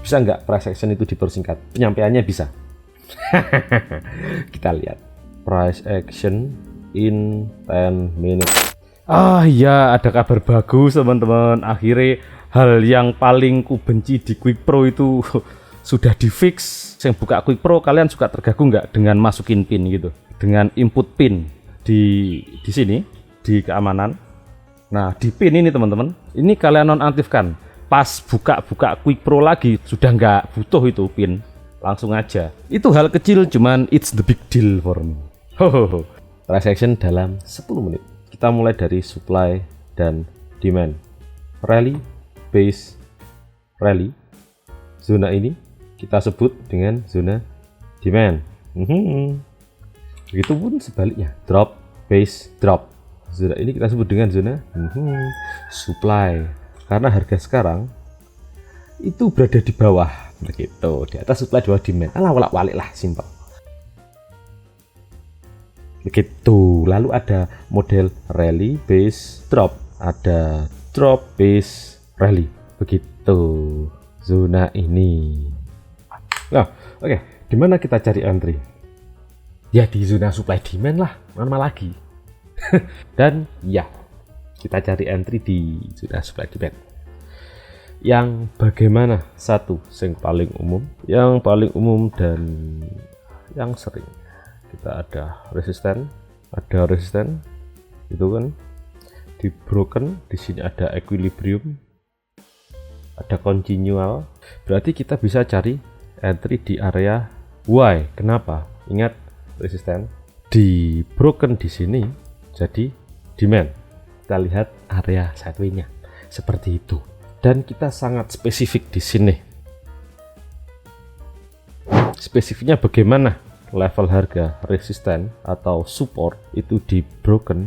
Bisa nggak price action itu dipersingkat? Penyampaiannya bisa. Kita lihat price action in 10 minutes. Ya, ada kabar bagus teman-teman. Akhirnya hal yang paling ku benci di Quick Pro itu sudah di fix. Yang buka Quick Pro, kalian suka terganggu nggak dengan masukin pin gitu, dengan input pin di sini di keamanan. Nah, di pin ini teman-teman, ini kalian nonaktifkan. Pas buka Quick Pro lagi sudah nggak butuh itu pin, langsung aja. Itu hal kecil, cuman it's the big deal for me. Price action dalam 10 menit. Kita mulai dari supply dan demand. Rally, base, rally. Zona ini kita sebut dengan zona demand. Begitupun sebaliknya, drop, base, drop. Zona ini kita sebut dengan zona supply. Karena harga sekarang itu berada di bawah, begitu. Di atas supply, di bawah demand. Walak-walik lah, simpel. Begitu. Lalu ada model rally, base, drop. Ada drop, base, rally. Begitu zona ini. Nah, oke. Dimana kita cari entry? Ya di zona supply demand lah. Mana lagi? Dan ya, kita cari entry di zona supply demand. Yang bagaimana? Satu, yang paling umum. Yang paling umum dan yang sering. Kita ada resisten, itu kan di broken, di sini ada equilibrium, ada continual. Berarti kita bisa cari entry di area Y. Kenapa? Ingat resisten di broken di sini, jadi demand. Kita lihat area sideway-nya seperti itu. Dan kita sangat spesifik di sini. Spesifiknya bagaimana? Level harga resisten atau support itu di broken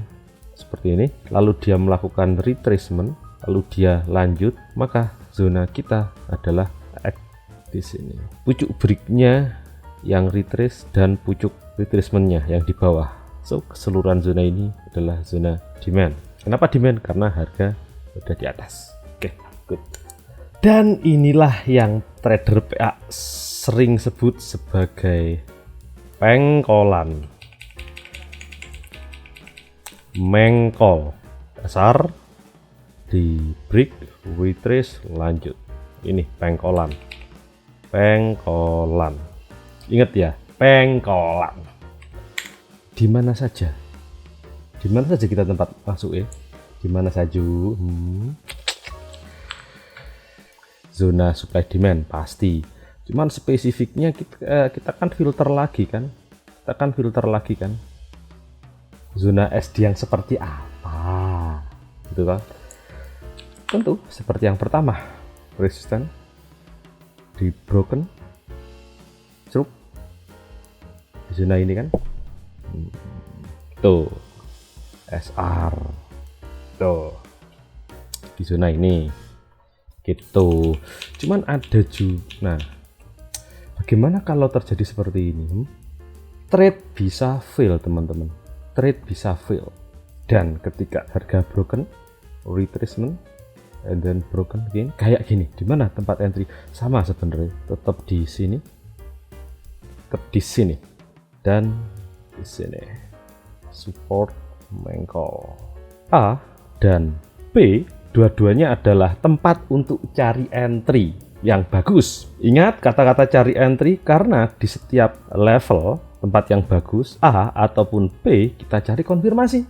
seperti ini, lalu dia melakukan retracement, lalu dia lanjut, maka zona kita adalah di sini. Pucuk breaknya yang retrace dan pucuk retracementnya yang di bawah. So keseluruhan zona ini adalah zona demand. Kenapa demand? Karena harga udah di atas. Oke, good. Dan inilah yang trader PA sering sebut sebagai pengkolan, mengkol. Dasar di break, retrace, lanjut. Ini pengkolan. Ingat ya, pengkolan. Di mana saja kita tempat masuk ya? Di mana saja? Zona supply demand pasti. Cuman spesifiknya kita kan filter lagi kan. Zona SD yang seperti apa? Gitu kan. Tentu seperti yang pertama, resisten di broken, ceruk di zona ini kan. Tuh. SR. Tuh. Di zona ini. Gitu. Cuman ada juga. Nah, bagaimana kalau terjadi seperti ini? Trade bisa fail teman-teman. Trade bisa fail. Dan ketika harga broken, retracement, and then broken again, kayak gini. Di mana tempat entry? Sama sebenarnya. Tetap di sini. Dan di sini. Support mengkol. A dan B dua-duanya adalah tempat untuk cari entry yang bagus. Ingat kata-kata cari entry karena di setiap level tempat yang bagus A ataupun B kita cari konfirmasi.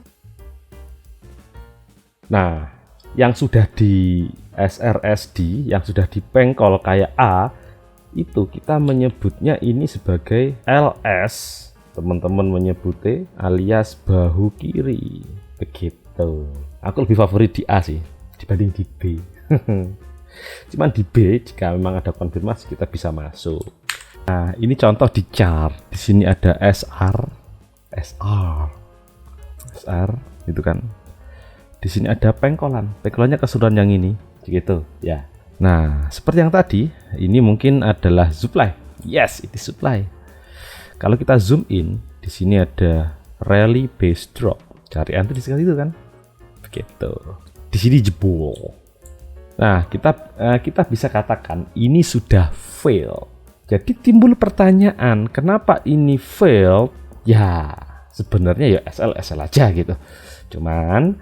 Nah, yang sudah di SRSD, yang sudah di pengkol kayak A, itu kita menyebutnya ini sebagai LS. Teman-teman menyebutnya alias bahu kiri. Begitu. Aku lebih favorit di A sih dibanding di B. Cuman di B jika memang ada konfirmasi kita bisa masuk. Nah, ini contoh di chart. Di sini ada SR itu kan. Di sini ada pengkolan. Pengkolannya keseluruhan yang ini, gitu ya. Nah, seperti yang tadi, ini mungkin adalah supply. Yes, itu supply. Kalau kita zoom in, di sini ada rally base drop. Cari entry di sekitar itu kan. Begitu. Di sini jebol. Nah, kita bisa katakan ini sudah fail. Jadi timbul pertanyaan, kenapa ini fail? Ya, sebenarnya ya SL aja gitu. Cuman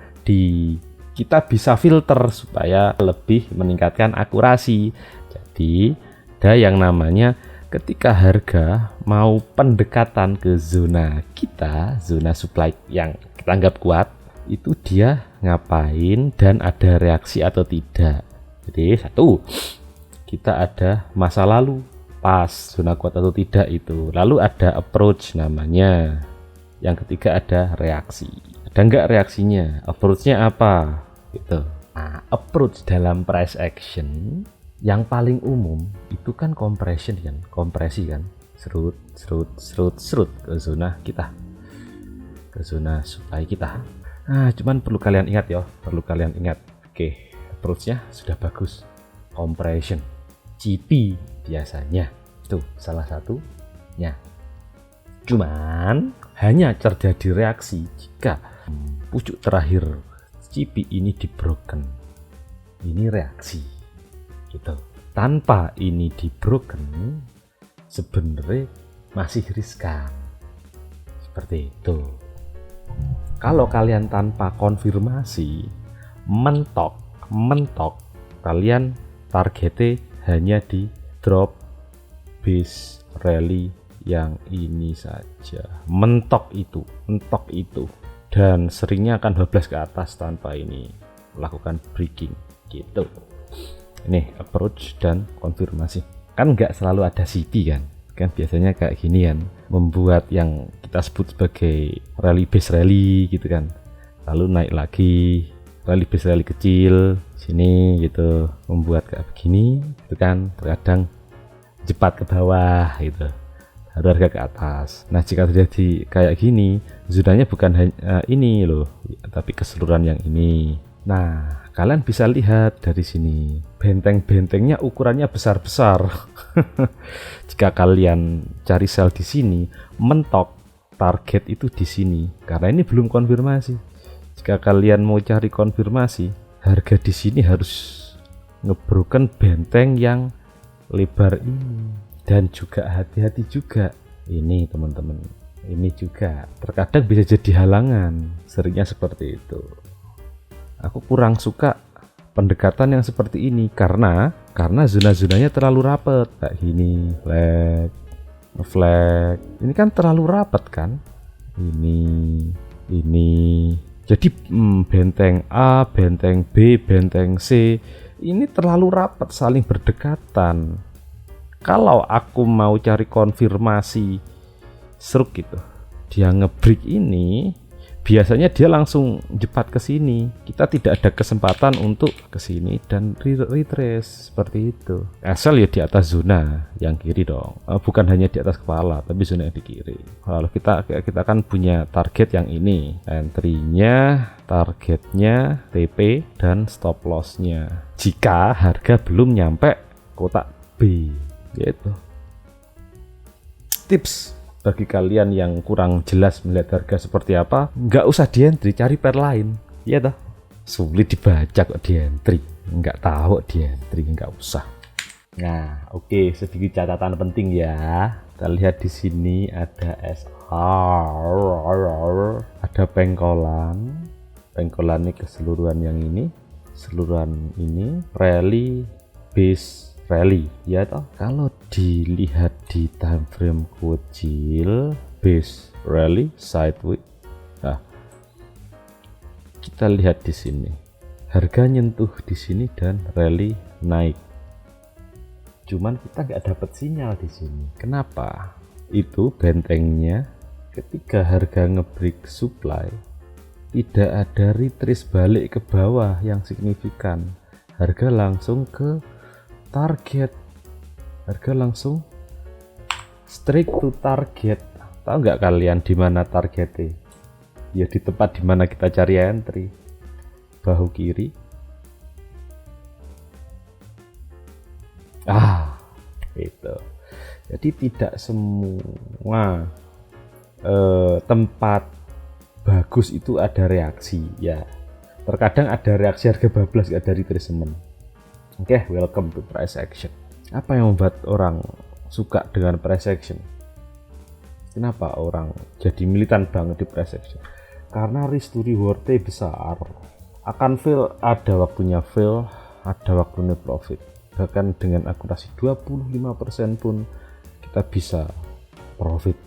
kita bisa filter supaya lebih meningkatkan akurasi. Jadi ada yang namanya ketika harga mau pendekatan ke zona kita, zona supply yang kita anggap kuat, itu dia ngapain dan ada reaksi atau tidak. Jadi satu, kita ada masa lalu pas zona kuat atau tidak itu. Lalu ada approach namanya. Yang ketiga ada reaksi. Ada nggak reaksinya? Approach-nya apa? Gitu. Nah, approach dalam price action yang paling umum itu kan compression kan, kompresi kan. Serut ke zona kita. Ke zona supply kita. Nah, cuman perlu kalian ingat ya, Oke, approach-nya sudah bagus. Compression, GP biasanya tuh salah satunya. Cuman hanya terjadi reaksi jika pucuk terakhir GP ini di broken. Ini reaksi gitu. Tanpa ini di broken sebenarnya masih riskan. Seperti itu. Kalau kalian tanpa konfirmasi mentok kalian targetnya hanya di drop base rally yang ini saja, mentok itu dan seringnya akan 12 ke atas tanpa ini melakukan breaking gitu. Ini approach dan konfirmasi kan nggak selalu ada CP kan biasanya kayak gini kan, membuat yang kita sebut sebagai rally base rally gitu kan, lalu naik lagi rally base rally kecil sini gitu, membuat kayak begini itu kan, terkadang cepat ke bawah gitu, harga ke atas. Nah, jika terjadi kayak gini, zonanya bukan hanya ini loh, tapi keseluruhan yang ini. Nah, kalian bisa lihat dari sini, benteng-bentengnya ukurannya besar-besar. Jika kalian cari sell di sini, mentok target itu di sini, karena ini belum konfirmasi. Jika kalian mau cari konfirmasi, harga di sini harus ngebroken benteng yang lebar ini. Dan juga hati-hati juga ini teman-teman, ini juga terkadang bisa jadi halangan, seringnya seperti itu. Aku kurang suka pendekatan yang seperti ini karena zona-zonanya terlalu rapat kayak gini, flag ini kan terlalu rapat kan, ini jadi benteng A, benteng B, benteng C ini terlalu rapat, saling berdekatan. Kalau aku mau cari konfirmasi seruk gitu, dia ngebreak ini, biasanya dia langsung jepat ke sini. Kita tidak ada kesempatan untuk ke sini dan retrace seperti itu. Asal ya di atas zona yang kiri dong, bukan hanya di atas kepala, tapi zona yang di kiri. Lalu kita kan punya target yang ini, entry-nya, targetnya, TP dan stop loss-nya. Jika harga belum nyampe kotak B. Gitu. Tips bagi kalian yang kurang jelas melihat harga seperti apa, nggak usah di entry, cari pair lain. Iya toh, sulit dibaca kok di entry, nggak tahu di entry, nggak usah. Nah, oke, sedikit catatan penting ya. Kita lihat di sini ada SR, ada pengkolan ini keseluruhan yang ini, rally base rally ya toh. Kalau dilihat di time frame kecil, base rally sideways. Nah, kita lihat di sini harga nyentuh di sini dan rally naik, cuman kita nggak dapat sinyal di sini. Kenapa? Itu bentengnya ketika harga ngebreak supply tidak ada retrace balik ke bawah yang signifikan, harga langsung ke target, harga langsung straight to target. Tahu nggak kalian di mana targetnya? Ya di tempat di mana kita cari entry, bahu kiri. Itu. Jadi tidak semua tempat bagus itu ada reaksi ya. Terkadang ada reaksi harga bablas, nggak ada retracement. Oke, welcome to price action. Apa yang membuat orang suka dengan price action? Kenapa orang jadi militan banget di price action? Karena risk to reward besar. Akan fail, ada waktunya fail, ada waktunya profit. Bahkan dengan akurasi 25% pun kita bisa profit.